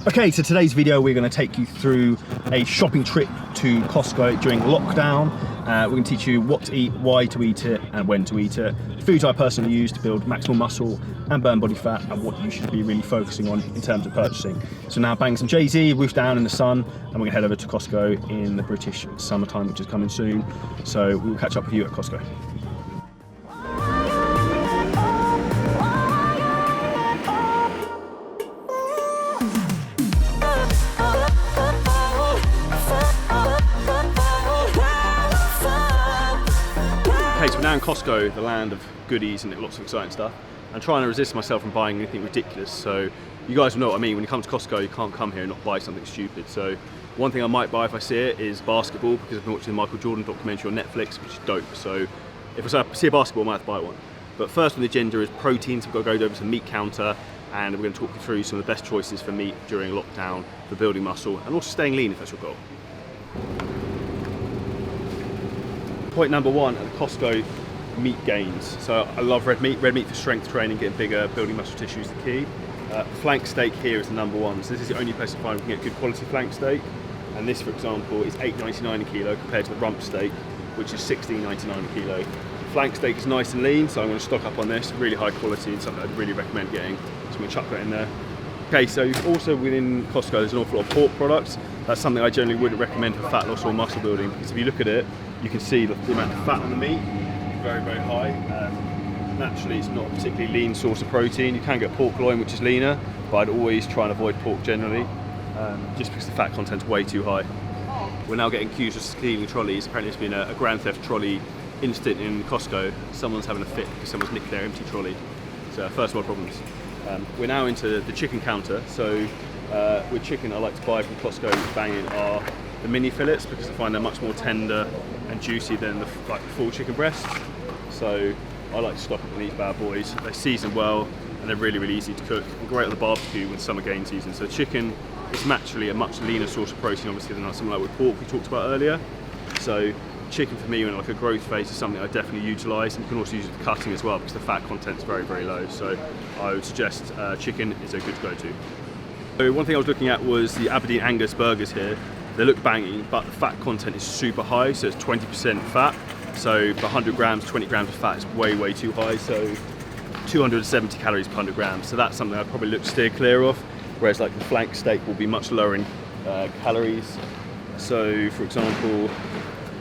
Okay, so today's video we're going to take you through a shopping trip to Costco during lockdown. We're going to teach you what to eat, why to eat it, and when to eat it. Foods I personally use to build maximal muscle and burn body fat, and what you should be really focusing on in terms of purchasing. So now bang some Jay-Z, roof down in the sun, and we're going to head over to Costco in the British summertime, which is coming soon. So we'll catch up with you at Costco. So we're now in Costco, the land of goodies and lots of exciting stuff. I'm trying to resist myself from buying anything ridiculous. So you guys know what I mean. When you come to Costco, you can't come here and not buy something stupid. So one thing I might buy if I see it is basketball, because I've been watching the Michael Jordan documentary on Netflix, which is dope. So if I see a basketball, I might have to buy one. But first on the agenda is proteins. We've got to go over to the meat counter, and we're going to talk you through some of the best choices for meat during lockdown for building muscle and also staying lean if that's your goal. Point number one at the Costco, meat gains. So I love red meat. Red meat for strength training, getting bigger, building muscle tissue is the key. Flank steak here is the number one. So this is the only place I find we can get good quality flank steak. And this, for example, is $8.99 a kilo compared to the rump steak, which is $16.99 a kilo. Flank steak is nice and lean, so I'm going to stock up on this. Really high quality and something I'd really recommend getting. So I'm going to chuck that in there. Okay, so also within Costco there's an awful lot of pork products. That's something I generally wouldn't recommend for fat loss or muscle building, because if you look at it, you can see the amount of fat on the meat is very, very high. Naturally, it's not a particularly lean source of protein. You can get pork loin, which is leaner, but I'd always try and avoid pork generally, just because the fat content's way too high. We're now getting accused of stealing trolleys. Apparently there's been a grand theft trolley incident in Costco. Someone's having a fit because someone's nicked their empty trolley. So first world problems. We're now into the chicken counter. So with chicken I like to buy from Costco banging are the mini fillets, because I find they're much more tender and juicy than the full chicken breasts. So I like to stock up on these bad boys. They season well and they're really, really easy to cook and great on the barbecue when summer game season. So chicken is naturally a much leaner source of protein, obviously, than something like with pork we talked about earlier. So chicken for me, when like a growth phase, is something I definitely utilise, and you can also use it for cutting as well, because the fat content is very, very low. So I would suggest chicken is a good go-to. So one thing I was looking at was the Aberdeen Angus burgers here. They look banging, but the fat content is super high, so it's 20% fat. So for 100 grams, 20 grams of fat is way, way too high. So 270 calories per 100 grams. So that's something I'd probably look to steer clear of. Whereas like the flank steak will be much lower in calories. So for example,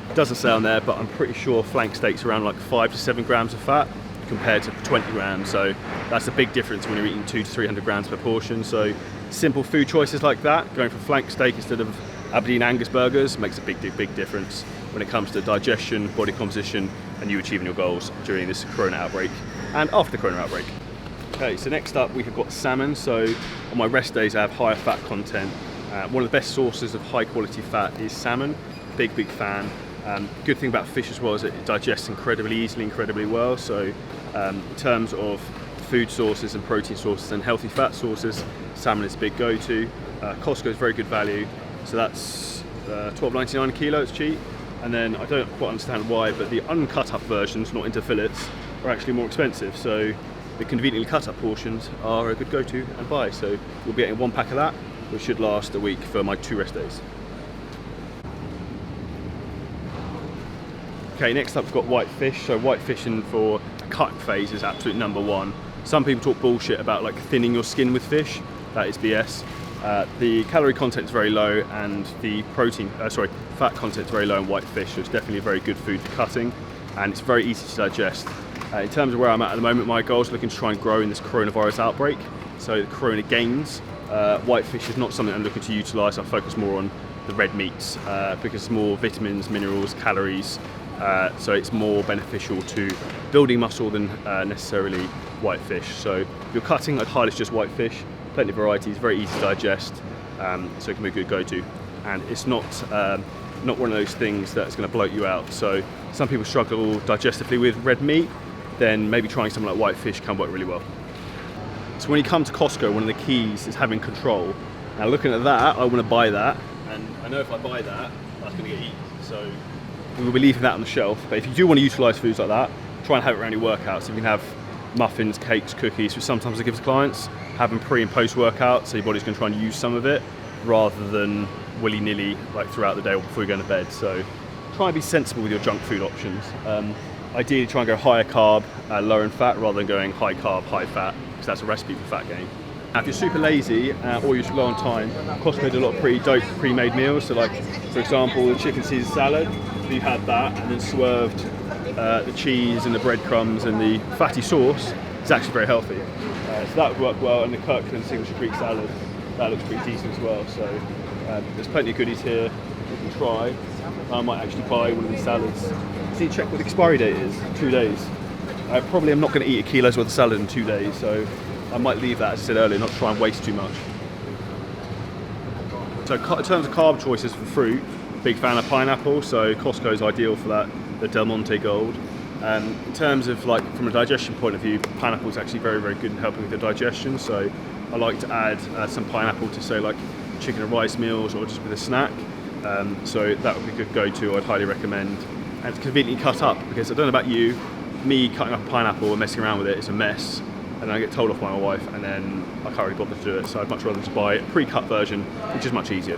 it doesn't say on there, but I'm pretty sure flank steak's around like 5 to 7 grams of fat compared to 20 grams. So that's a big difference when you're eating 200 to 300 grams per portion. So simple food choices like that, going for flank steak instead of Aberdeen Angus burgers, makes a big difference when it comes to digestion, body composition, and you achieving your goals during this corona outbreak and after the corona outbreak. Okay, so next up we've got salmon. So on my rest days I have higher fat content. One of the best sources of high quality fat is salmon. Big fan. Good thing about fish as well is it digests incredibly easily, incredibly well. So in terms of food sources and protein sources and healthy fat sources, salmon is a big go-to. Costco is very good value. So that's $12.99 a kilo, it's cheap. And then I don't quite understand why, but the uncut up versions, not into fillets, are actually more expensive. So the conveniently cut up portions are a good go-to and buy. So we'll be getting one pack of that, which should last a week for my 2 rest days. Okay, next up we've got white fish. So white fishing for a cutting phase is absolute number one. Some people talk bullshit about like thinning your skin with fish. That is BS. The calorie content is very low, and the fat content is very low in white fish, so it's definitely a very good food for cutting, and it's very easy to digest. In terms of where I'm at the moment, my goal is looking to try and grow in this coronavirus outbreak, so the corona gains. White fish is not something I'm looking to utilise. I focus more on the red meats because it's more vitamins, minerals, calories, so it's more beneficial to building muscle than necessarily white fish. So if you're cutting, I'd highlight just white fish. Plenty of varieties, very easy to digest, so it can be a good go-to. And it's not one of those things that's going to bloat you out. So some people struggle digestively with red meat, then maybe trying something like white fish can work really well. So when you come to Costco, one of the keys is having control. Now looking at that, I want to buy that, and I know if I buy that, that's going to get eaten. So we'll be leaving that on the shelf. But if you do want to utilise foods like that, try and have it around your workouts. If you can have muffins, cakes, cookies, which sometimes I give to clients, have them pre and post workout, so your body's going to try and use some of it rather than willy-nilly like throughout the day or before you go to bed. So try and be sensible with your junk food options. Ideally try and go higher carb, lower in fat, rather than going high carb, high fat, because that's a recipe for fat gain. Now, if you're super lazy or you're low on time, Costco do a lot of pre-made meals. So like, for example, the chicken Caesar salad, you had that and then swerved the cheese and the breadcrumbs and the fatty sauce. It's actually very healthy. So that would work well. And the Kirkland signature Greek salad, that looks pretty decent as well. So there's plenty of goodies here you can try. I might actually buy one of these salads. So you check what the expiry date is, 2 days. I probably am not going to eat a kilo's worth of salad in 2 days, so I might leave that, as I said earlier, not try and waste too much. So in terms of carb choices for fruit, big fan of pineapple, so Costco's ideal for that, the Del Monte Gold. In terms of like from a digestion point of view, pineapple is actually very, very good in helping with the digestion, so I like to add some pineapple to say like chicken and rice meals or just with a snack. So that would be a good go-to, I'd highly recommend. And it's conveniently cut up, because I don't know about you, me cutting up a pineapple and messing around with it is a mess, and then I get told off by my wife, and then I can't really bother to do it, so I'd much rather just buy a pre-cut version, which is much easier.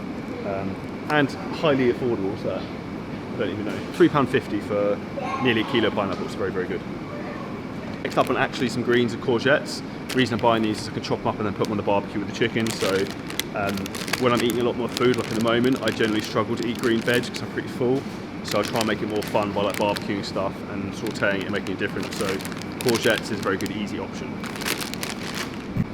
And highly affordable, so I don't even know. £3.50 for nearly a kilo of pineapple, it's very, very good. Next up on actually some greens and courgettes. The reason I'm buying these is I can chop them up and then put them on the barbecue with the chicken, so when I'm eating a lot more food, like in the moment, I generally struggle to eat green veg because I'm pretty full. So I try and make it more fun by like barbecuing stuff and sauteing it and making it different. So courgettes is a very good, easy option.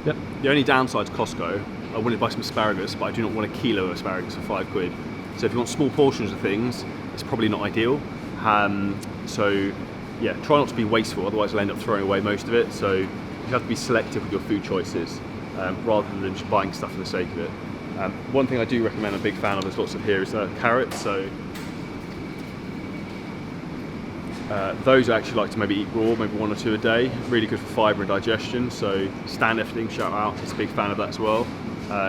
Yep. The only downside to Costco, I wanted to buy some asparagus, but I do not want a kilo of asparagus for £5. So if you want small portions of things, it's probably not ideal. So yeah, try not to be wasteful, otherwise you'll end up throwing away most of it. So you have to be selective with your food choices rather than just buying stuff for the sake of it. One thing I do recommend, I'm a big fan of, there's lots of here, is carrots. So those I actually like to maybe eat raw, maybe 1 or 2 a day. Really good for fibre and digestion. So Stan Everything, shout out, he's a big fan of that as well.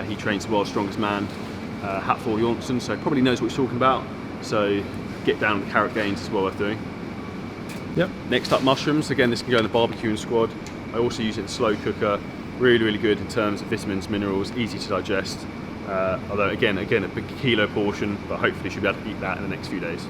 He trains the world's strongest man, Hatful Johnson, so he probably knows what he's talking about. So get down with carrot gains is well worth doing. Yep. Next up, mushrooms. Again, this can go in the barbecuing squad. I also use it in slow cooker. Really, really good in terms of vitamins, minerals, easy to digest. Although again, a big kilo portion, but hopefully should be able to eat that in the next few days.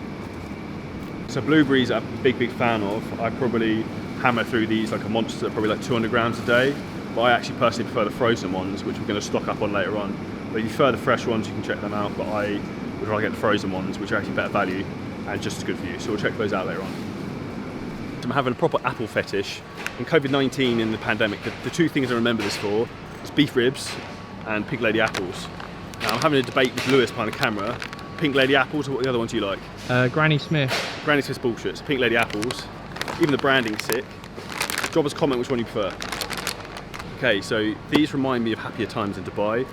So blueberries I'm a big fan of. I probably hammer through these like a monster, probably like 200 grams a day. But I actually personally prefer the frozen ones, which we're going to stock up on later on. But if you prefer the fresh ones, you can check them out. But I would rather get the frozen ones, which are actually better value and just as good for you. So we'll check those out later on. So I'm having a proper apple fetish. In COVID-19 in the pandemic, the 2 things I remember this for is beef ribs and pink lady apples. Now I'm having a debate with Lewis behind the camera. Pink lady apples, or what the other ones you like? Granny Smith. Granny Smith's bullshit. So pink lady apples. Even the branding's sick. Drop us a comment which one you prefer. Okay, so these remind me of happier times in Dubai.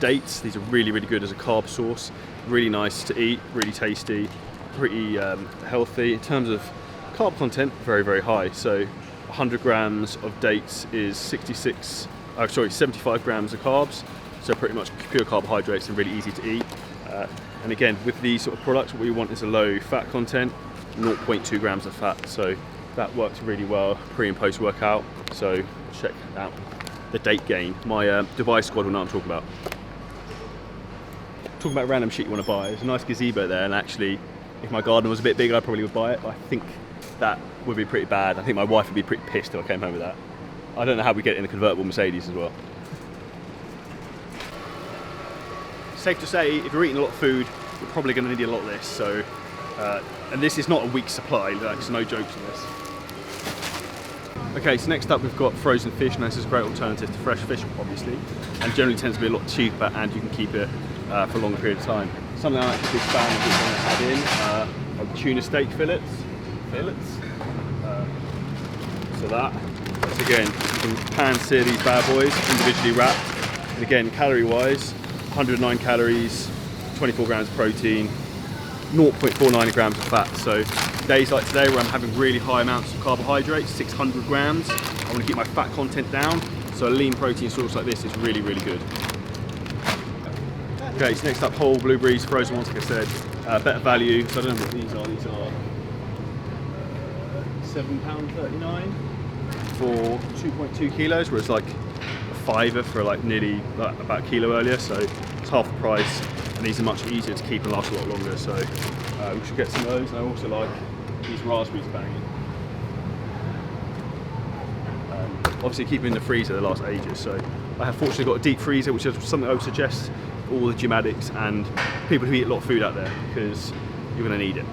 Dates, these are really, really good as a carb source. Really nice to eat, really tasty, pretty healthy. In terms of carb content, very, very high. So 100 grams of dates is 75 grams of carbs. So pretty much pure carbohydrates and really easy to eat. And again, with these sort of products, what we want is a low fat content, 0.2 grams of fat. So that works really well pre and post workout. So check out the date gain. My Dubai squad will know what I'm talking about. Talking about random shit you want to buy. There's a nice gazebo there, and actually, if my garden was a bit bigger, I probably would buy it. But I think that would be pretty bad. I think my wife would be pretty pissed if I came home with that. I don't know how we get it in a convertible Mercedes as well. Safe to say, if you're eating a lot of food, you're probably going to need a lot of this. So, and this is not a week's supply. There's no jokes on this. Okay, so next up we've got frozen fish. Now this is a great alternative to fresh fish, obviously, and generally tends to be a lot cheaper, and you can keep it for a longer period of time. Something I'm actually a big fan of is going to add in are tuna steak fillets. So that's again, you can pan sear these bad boys individually wrapped. And again, calorie-wise, 109 calories, 24 grams of protein, 0.49 grams of fat. So days like today where I'm having really high amounts of carbohydrates, 600 grams, I want to keep my fat content down. So a lean protein source like this is really, really good. Okay, so next up, whole blueberries, frozen ones, like I said, better value. So I don't know what these are. These are £7.39 for 2.2 kilos, whereas like a £5 for like nearly about a kilo earlier, so it's half the price, and these are much easier to keep and last a lot longer, so we should get some of those. And I also like these raspberries banging. Obviously keep them in the freezer, they last ages, so I have fortunately got a deep freezer, which is something I would suggest for all the gym addicts and people who eat a lot of food out there, because you're going to need it.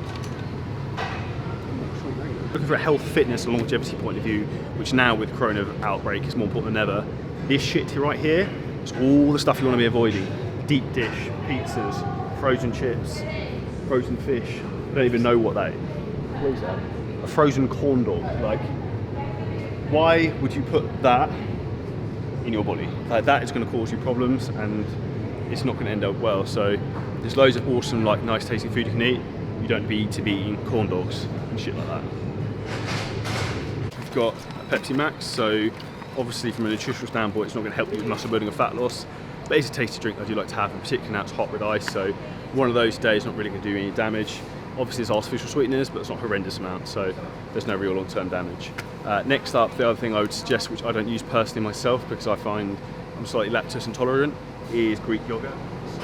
Looking for a health, fitness and longevity point of view, which now with Corona outbreak is more important than ever, this shit right here is all the stuff you want to be avoiding. Deep dish, pizzas, frozen chips, frozen fish. I don't even know what that is. What is that? A frozen corn dog. Like, why would you put that in your body? Like, that is going to cause you problems and it's not going to end up well. So there's loads of awesome, like, nice tasting food you can eat. You don't need to be eating corn dogs and shit like that. We've got a Pepsi Max, so obviously from a nutritional standpoint it's not going to help you with muscle building or fat loss, but it's a tasty drink I do like to have, and particularly now it's hot with ice, so one of those days not really going to do any damage. Obviously there's artificial sweeteners, but it's not a horrendous amount, so there's no real long-term damage. Next up, the other thing I would suggest, which I don't use personally myself because I find I'm slightly lactose intolerant, is Greek yogurt. So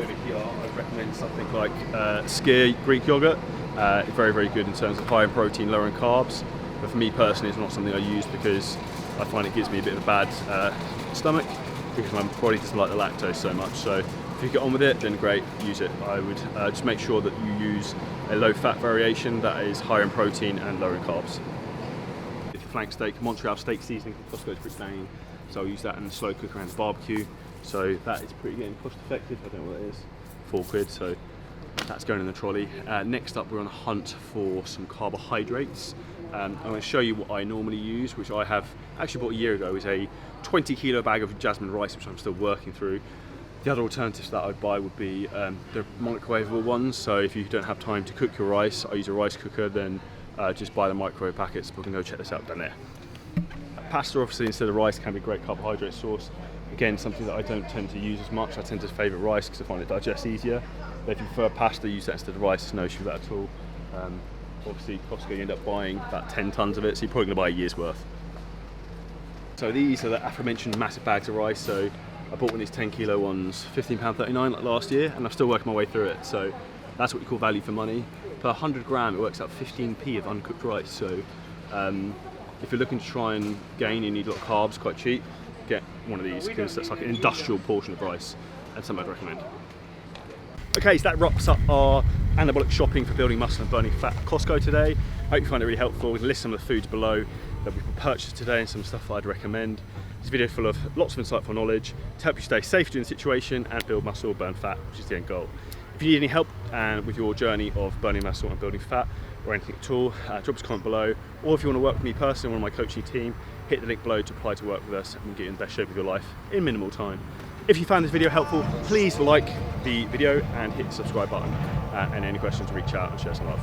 over here I'd recommend something like Skyr Greek yogurt. Very, very good in terms of high in protein, lower in carbs, but for me personally it's not something I use because I find it gives me a bit of a bad stomach because my body doesn't like the lactose so much. So if you get on with it, then great, use it. I would just make sure that you use a low fat variation that is higher in protein and lower in carbs. It's a flank steak, Montreal steak seasoning from Costco is pretty banging, so I'll use that in the slow cooker and the barbecue. So that is pretty getting cost effective. I don't know what it is, £4, so that's going in the trolley. Next up, we're on a hunt for some carbohydrates. I'm going to show you what I normally use, which I have actually bought a year ago, is a 20 kilo bag of jasmine rice, which I'm still working through. The other alternatives that I'd buy would be the microwavable ones. So if you don't have time to cook your rice, I use a rice cooker, then just buy the microwave packets. We can go check this out down there. Pasta, obviously, instead of rice, can be a great carbohydrate source. Again, something that I don't tend to use as much. I tend to favour rice because I find it digests easier. But if you prefer pasta, use that instead of rice. There's no issue with that at all. Obviously, Costco, you end up buying about 10 tons of it, so you're probably going to buy a year's worth. So these are the aforementioned massive bags of rice. So I bought one of these 10 kilo ones, £15.39 like last year, and I'm still working my way through it. So that's what you call value for money. Per 100 gram, it works out 15p of uncooked rice. So if you're looking to try and gain, you need a lot of carbs, quite cheap, get one of these because that's like an industrial portion of rice, and something I'd recommend. Okay, so that wraps up our anabolic shopping for building muscle and burning fat at Costco today. I hope you find it really helpful. We're going to list some of the foods below that we've purchased today and some stuff I'd recommend. This video is full of lots of insightful knowledge to help you stay safe during the situation and build muscle, burn fat, which is the end goal. If you need any help with your journey of burning muscle and building fat or anything at all, drop us a comment below. Or if you want to work with me personally, one of my coaching team, hit the link below to apply to work with us and get in the best shape of your life in minimal time. If you found this video helpful, please like the video and hit the subscribe button. And any questions, reach out and share some love.